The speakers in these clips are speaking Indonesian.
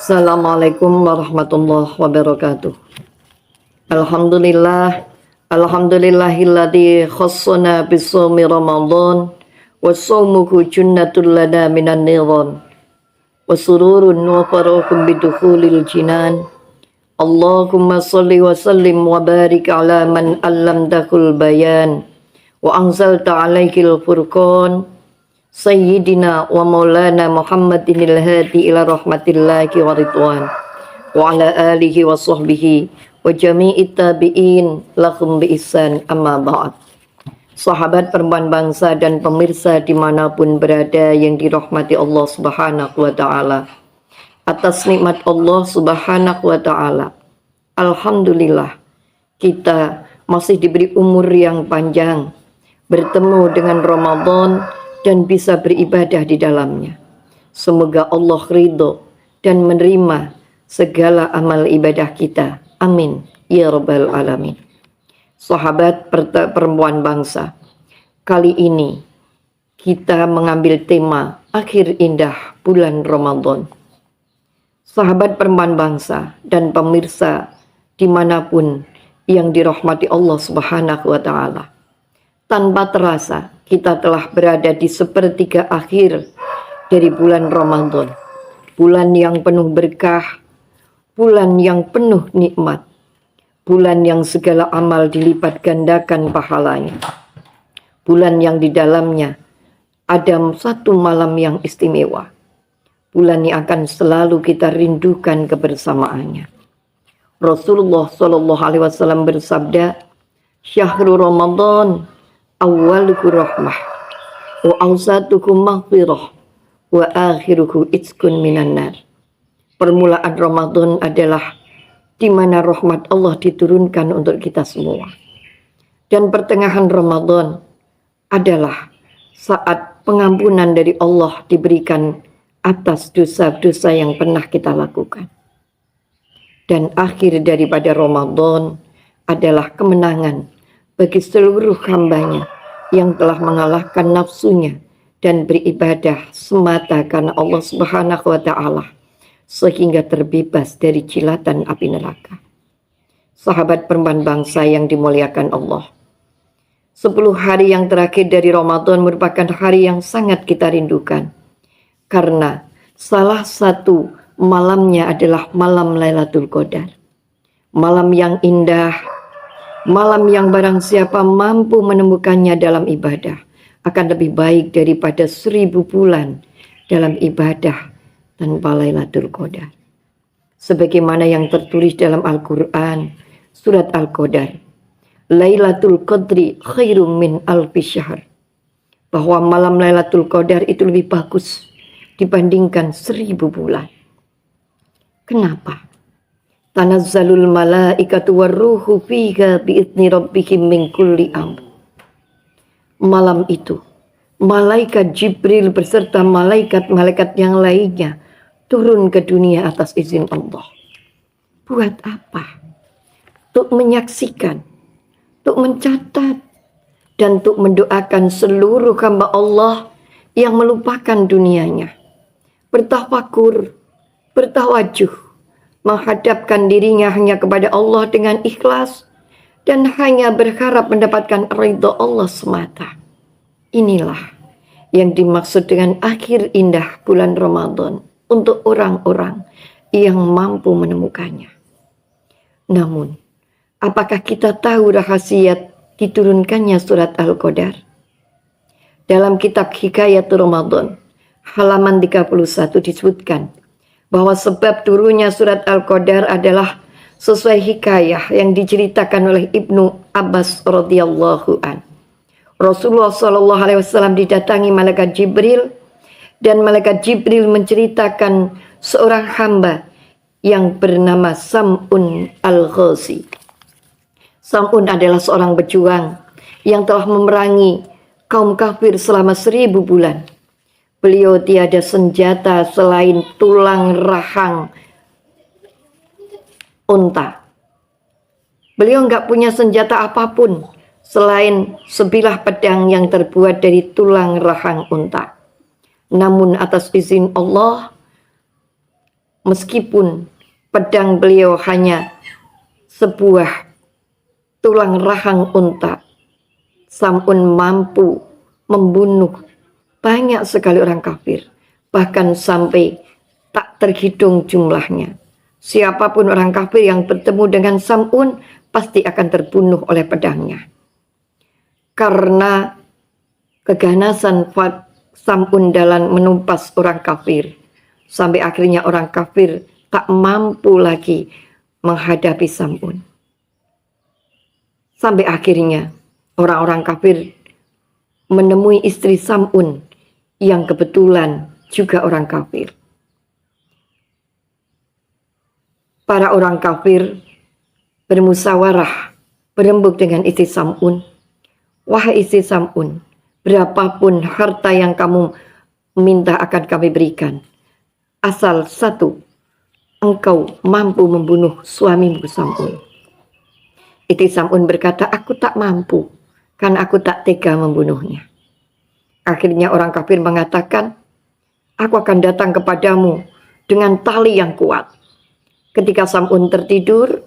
Assalamualaikum warahmatullahi wabarakatuh. Alhamdulillahilladzi khassana bisawmi Ramadan wa sawmuhu junnatul lana minan niran wa sururun wa farahum bidukhulil jinan. Allahumma salli wa sallim wa barik ala man allamdahul bayan wa anzalta alaihil furqan Sayyidina wa maulana Muhammadinil hadi ila rahmatillahi wa ridwan wa ala alihi wa sahbihi wa jami'it tabi'in lahum bi ihsan amma ba'd. Sahabat perempuan bangsa dan pemirsa dimanapun berada yang dirahmati Allah subhanahu wa ta'ala, atas nikmat Allah subhanahu wa ta'ala, alhamdulillah kita masih diberi umur yang panjang, bertemu dengan Ramadan dan bisa beribadah di dalamnya. Semoga Allah ridho dan menerima segala amal ibadah kita. Amin ya rabbal alamin. Sahabat perempuan bangsa, kali ini kita mengambil tema akhir indah bulan Ramadan. Sahabat perempuan bangsa dan pemirsa dimanapun yang dirahmati Allah subhanahu wa ta'ala, tanpa terasa kita telah berada di sepertiga akhir dari bulan Ramadan. Bulan yang penuh berkah, bulan yang penuh nikmat, bulan yang segala amal dilipat gandakan pahalanya. Bulan yang di dalamnya ada satu malam yang istimewa. Bulan yang akan selalu kita rindukan kebersamaannya. Rasulullah SAW bersabda, "Syahrul Ramadan awwaluhu rahmah wa awsatuhu maghfirah wa akhiruhu itqun minan nar." Permulaan Ramadan adalah di mana rahmat Allah diturunkan untuk kita semua. Dan pertengahan Ramadan adalah saat pengampunan dari Allah diberikan atas dosa-dosa yang pernah kita lakukan. Dan akhir daripada Ramadan adalah kemenangan bagi seluruh hambanya yang telah mengalahkan nafsunya dan beribadah semata karena Allah subhanahu wa ta'ala, sehingga terbebas dari jilatan api neraka. Sahabat perempuan bangsa yang dimuliakan Allah, 10 hari yang terakhir dari Ramadan merupakan hari yang sangat kita rindukan, karena salah satu malamnya adalah malam Lailatul Qadar. Malam yang indah, malam yang barang siapa mampu menemukannya dalam ibadah akan lebih baik daripada 1000 bulan dalam ibadah tanpa Lailatul Qadar. Sebagaimana yang tertulis dalam Al-Quran, surat Al-Qadar, Lailatul Qadri khairum min alfi syahr, bahwa malam Lailatul Qadar itu lebih bagus dibandingkan 1000 bulan. Kenapa? Tanazzalul malaikatu warruhu fiha bi'idzni rabbihim min kulli amr. Malam itu malaikat Jibril beserta malaikat-malaikat yang lainnya turun ke dunia atas izin Allah. Buat apa? Untuk menyaksikan, untuk mencatat, dan untuk mendoakan seluruh hamba Allah yang melupakan dunianya, bertafakur, bertawajuh, menghadapkan dirinya hanya kepada Allah dengan ikhlas dan hanya berharap mendapatkan ridha Allah semata. Inilah yang dimaksud dengan akhir indah bulan Ramadan untuk orang-orang yang mampu menemukannya. Namun, apakah kita tahu rahasia diturunkannya surat Al-Qadar? Dalam kitab Hikayatul Ramadan, halaman 31 disebutkan bahwa sebab turunnya surat Al-Qadar adalah sesuai hikayah yang diceritakan oleh Ibnu Abbas radhiyallahu an. Rasulullah SAW didatangi malaikat Jibril, dan malaikat Jibril menceritakan seorang hamba yang bernama Sam'un al-Ghazi. Sam'un adalah seorang pejuang yang telah memerangi kaum kafir selama 1000 bulan. Beliau tiada senjata selain tulang rahang unta. Beliau enggak punya senjata apapun selain sebilah pedang yang terbuat dari tulang rahang unta. Namun atas izin Allah, Meskipun pedang beliau hanya sebuah tulang rahang unta, Sam'un mampu membunuh banyak sekali orang kafir, bahkan sampai tak terhitung jumlahnya. Siapapun orang kafir yang bertemu dengan Sam'un pasti akan terbunuh oleh pedangnya. Karena keganasan Sam'un dalam menumpas orang kafir, sampai akhirnya orang kafir tak mampu lagi menghadapi Sam'un. Sampai akhirnya orang-orang kafir menemui istri Sam'un yang kebetulan juga orang kafir. Para orang kafir bermusyawarah, berembuk dengan istri Sam'un. Wahai istri Sam'un, berapapun harta yang kamu minta akan kami berikan, asal satu, engkau mampu membunuh suamimu Sam'un. Istri Sam'un berkata, aku tak mampu, karena aku tak tega membunuhnya. Akhirnya orang kafir mengatakan, aku akan datang kepadamu dengan tali yang kuat. Ketika Sam'un tertidur,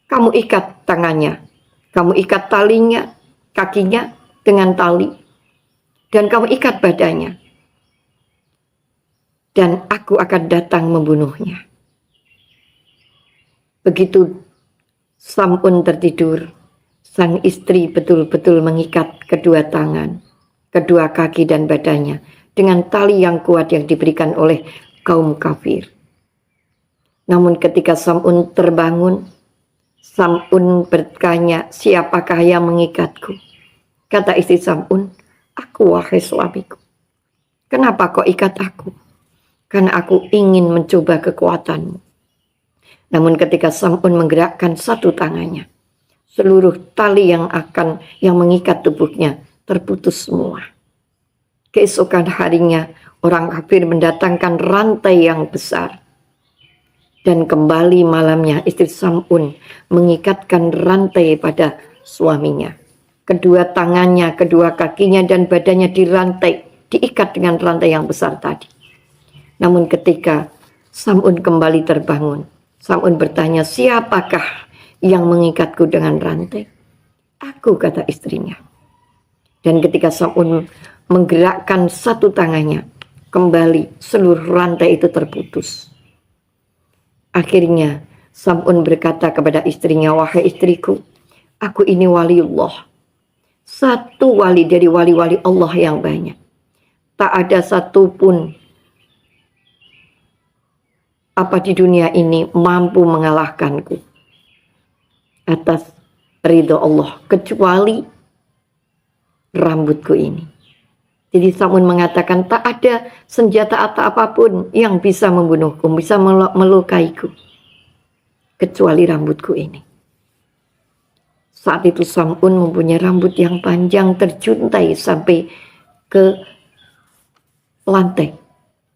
kamu ikat tangannya, kamu ikat talinya, kakinya dengan tali, dan kamu ikat badannya. Dan aku akan datang membunuhnya. Begitu Sam'un tertidur, sang istri betul-betul mengikat kedua tangan, kedua kaki dan badannya dengan tali yang kuat yang diberikan oleh kaum kafir. Namun ketika Sam'un terbangun, Sam'un bertanya, siapakah yang mengikatku? Kata istri Sam'un, aku wahai suamiku. Kenapa kau ikat aku? Karena aku ingin mencoba kekuatanmu. Namun ketika Sam'un menggerakkan satu tangannya, seluruh tali yang mengikat tubuhnya terputus semua. Keesokan harinya orang kafir mendatangkan rantai yang besar. Dan kembali malamnya istri Sam'un mengikatkan rantai pada suaminya. Kedua tangannya, kedua kakinya dan badannya diikat dengan rantai yang besar tadi. Namun ketika Sam'un kembali terbangun, Sam'un bertanya, siapakah yang mengikatku dengan rantai? Aku, kata istrinya. Dan ketika Sam'un menggerakkan satu tangannya, kembali seluruh rantai itu terputus. Akhirnya Sam'un berkata kepada istrinya, wahai istriku, aku ini waliullah. Satu wali dari wali-wali Allah yang banyak. Tak ada satupun di dunia ini mampu mengalahkanku atas ridho Allah, kecuali rambutku ini. Jadi Sam'un mengatakan, tak ada senjata atau apapun yang bisa membunuhku, bisa melukaiku, kecuali rambutku ini. Saat itu Sam'un mempunyai rambut yang panjang terjuntai sampai ke lantai,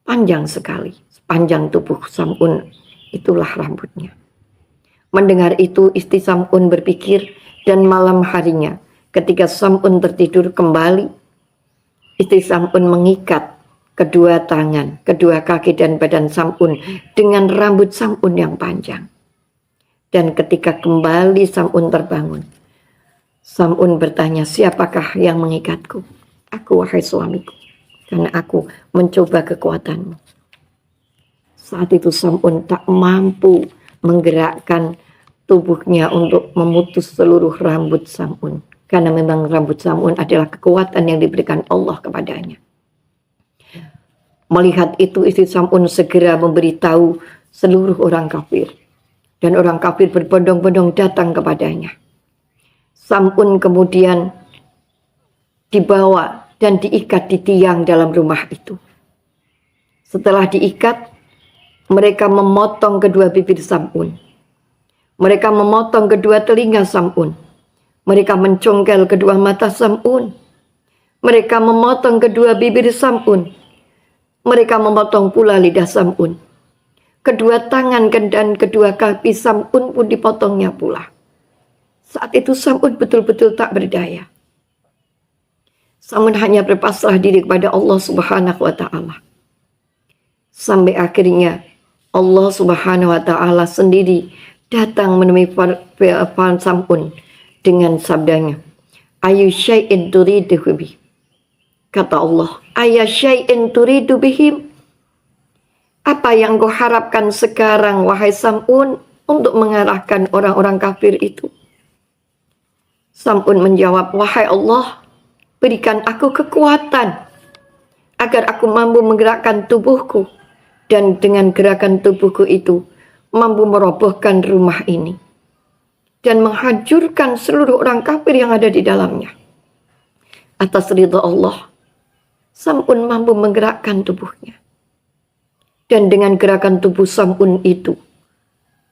panjang sekali. Panjang tubuh Sam'un itulah rambutnya. Mendengar itu istri Sam'un berpikir, dan malam harinya ketika Sam'un tertidur kembali, istri Sam'un mengikat kedua tangan, kedua kaki dan badan Sam'un dengan rambut Sam'un yang panjang. Dan ketika kembali Sam'un terbangun, Sam'un bertanya, siapakah yang mengikatku? Aku, wahai suamiku, karena aku mencoba kekuatanmu. Saat itu Sam'un tak mampu menggerakkan tubuhnya untuk memutus seluruh rambut Sam'un. Karena memang rambut Sam'un adalah kekuatan yang diberikan Allah kepadanya. Melihat itu istri Sam'un segera memberitahu seluruh orang kafir. Dan orang kafir berbondong-bondong datang kepadanya. Sam'un kemudian dibawa dan diikat di tiang dalam rumah itu. Setelah diikat, mereka memotong kedua bibir Sam'un. Mereka memotong kedua telinga Sam'un. Mereka mencongkel kedua mata Sam'un. Mereka memotong kedua bibir Sam'un. Mereka memotong pula lidah Sam'un. Kedua tangan dan kedua kaki Sam'un pun dipotongnya pula. Saat itu Sam'un betul-betul tak berdaya. Sam'un hanya berpasrah diri kepada Allah Subhanahu wa Ta'ala. Sampai akhirnya Allah Subhanahu wa taala sendiri datang menemui Sam'un dengan sabdanya, ayu syai'in turidu bihi. Kata Allah, ayya syai'in turidu bihim. Apa yang kau harapkan sekarang wahai Sam'un untuk mengarahkan orang-orang kafir itu? Sam'un menjawab, wahai Allah, berikan aku kekuatan agar aku mampu menggerakkan tubuhku, dan dengan gerakan tubuhku itu mampu merobohkan rumah ini dan menghancurkan seluruh orang kafir yang ada di dalamnya. Atas ridha Allah, Sam'un mampu menggerakkan tubuhnya. Dan dengan gerakan tubuh Sam'un itu,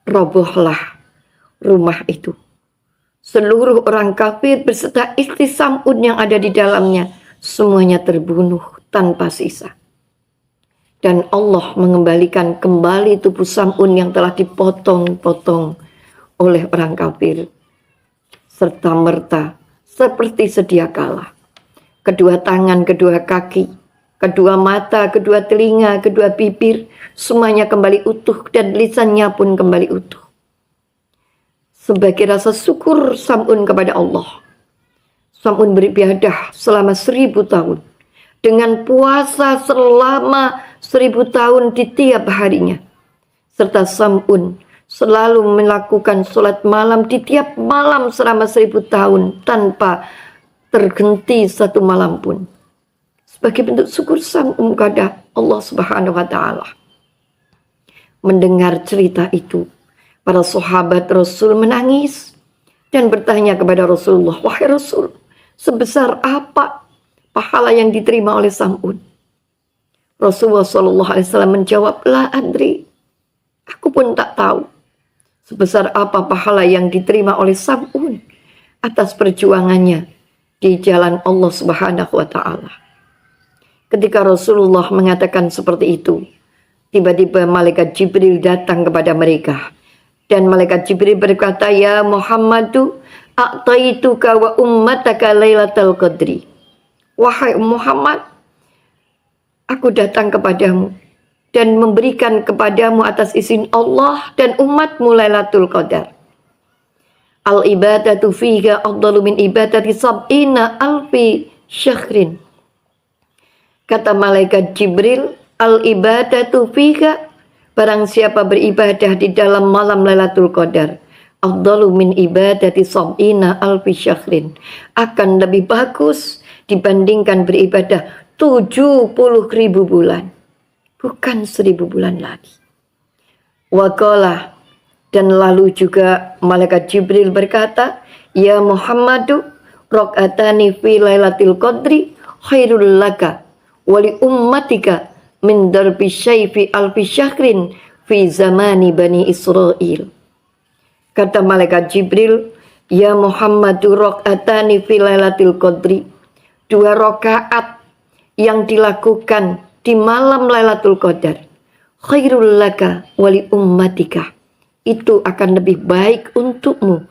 robohlah rumah itu. Seluruh orang kafir beserta istri Sam'un yang ada di dalamnya, semuanya terbunuh tanpa sisa. Dan Allah mengembalikan kembali tubuh Sam'un yang telah dipotong-potong oleh orang kafir, serta merta seperti sedia kala. Kedua tangan, kedua kaki, kedua mata, kedua telinga, kedua bibir, semuanya kembali utuh dan lisannya pun kembali utuh. Sebagai rasa syukur Sam'un kepada Allah, Sam'un beribadah selama 1000 tahun. Dengan puasa selama 1000 tahun di tiap harinya. Serta Sam'un selalu melakukan sholat malam di tiap malam selama 1000 tahun tanpa terhenti satu malam pun. Sebagai bentuk syukur Sam'un kepada Allah Subhanahu wa taala. Mendengar cerita itu, para sahabat Rasul menangis dan bertanya kepada Rasulullah, wahai Rasul, sebesar apa pahala yang diterima oleh Sam'un? Rasulullah SAW menjawab, la adri, aku pun tak tahu sebesar apa pahala yang diterima oleh Sam'un atas perjuangannya di jalan Allah Subhanahu wa taala. Ketika Rasulullah mengatakan seperti itu, tiba-tiba malaikat Jibril datang kepada mereka. Dan malaikat Jibril berkata, ya Muhammadu, a'taituka wa ummataka lailatul qadri. Wahai Muhammad, aku datang kepadamu dan memberikan kepadamu atas izin Allah dan umatmu Lailatul Qadar. Al-ibadatu fiha afdalu min ibadati sab'ina alfi syahrin. Kata malaikat Jibril, al-ibadatu fiha, barang siapa beribadah di dalam malam Lailatul Qadar, afdalu min ibadati sab'ina alfi syahrin, akan lebih bagus dibandingkan beribadah 70.000 bulan, bukan 1000 bulan lagi. Waqala, dan lalu juga malaikat Jibril berkata, ya Muhammadu, raq'atani fi lailatul qadri khairul laka wa li ummatika min darbi syaifi alfi syahrin fi zamani bani Israel. Kata malaikat Jibril, ya Muhammadu, raq'atani fi lailatul qadri, 2 rakaat yang dilakukan di malam Lailatul Qadar, khairul laka wali ummatika, itu akan lebih baik untukmu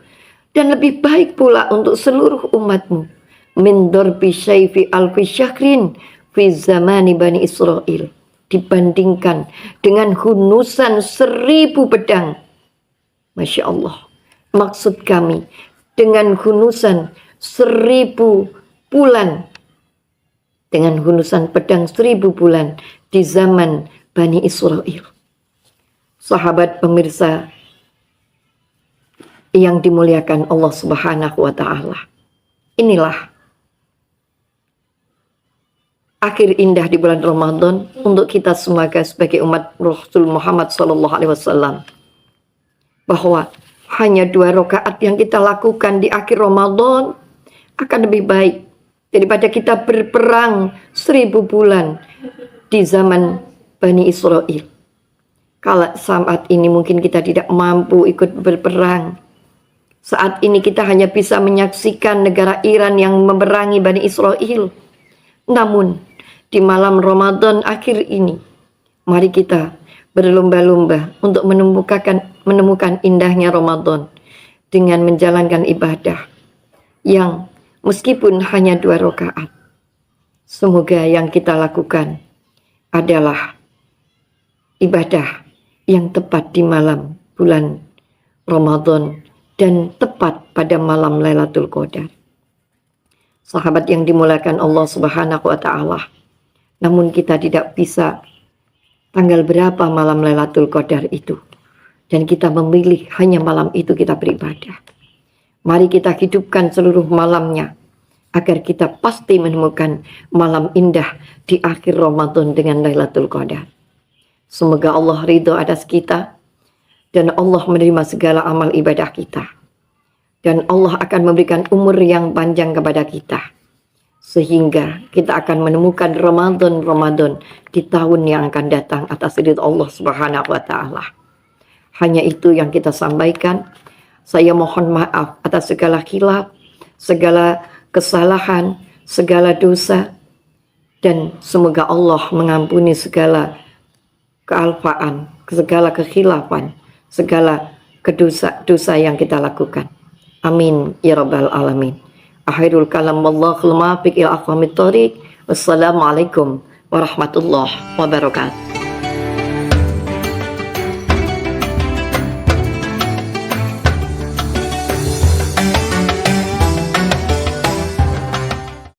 dan lebih baik pula untuk seluruh umatmu, min darbi syaifi alfi syahrin fi zamani bani Israel, dibandingkan dengan hunusan 1000 pedang. Masya Allah, maksud kami dengan hunusan 1000 bulan, dengan hunusan pedang 1000 bulan di zaman Bani Israel. Sahabat pemirsa yang dimuliakan Allah Subhanahu wa taala, inilah akhir indah di bulan Ramadan untuk kita semua sebagai umat Rasul Muhammad SAW, bahwa hanya 2 rakaat yang kita lakukan di akhir Ramadan akan lebih baik daripada kita berperang 1000 bulan di zaman Bani Israel. Kalau saat ini mungkin kita tidak mampu ikut berperang. Saat ini kita hanya bisa menyaksikan negara Iran yang memerangi Bani Israel. Namun di malam Ramadan akhir ini, mari kita berlomba-lomba untuk menemukan indahnya Ramadan dengan menjalankan ibadah yang meskipun hanya 2 rakaat. Semoga yang kita lakukan adalah ibadah yang tepat di malam bulan Ramadan dan tepat pada malam Lailatul Qadar. Sahabat yang dimuliakan Allah Subhanahu wa taala. Namun kita tidak bisa tanggal berapa malam Lailatul Qadar itu. Dan kita memilih hanya malam itu kita beribadah. Mari kita hidupkan seluruh malamnya agar kita pasti menemukan malam indah di akhir Ramadan dengan Lailatul Qadar. Semoga Allah ridho atas kita dan Allah menerima segala amal ibadah kita. Dan Allah akan memberikan umur yang panjang kepada kita. Sehingga kita akan menemukan Ramadan di tahun yang akan datang atas ridho Allah Subhanahu wa taala. Hanya itu yang kita sampaikan. Saya mohon maaf atas segala khilaf, segala kesalahan, segala dosa, dan semoga Allah mengampuni segala kealpaan, segala kekhilafan, segala dosa yang kita lakukan. Amin ya rabbal alamin. Akhirul kalam wallahul muwaffiq ila aqwamit thoriq. Wassalamualaikum warahmatullahi wabarakatuh.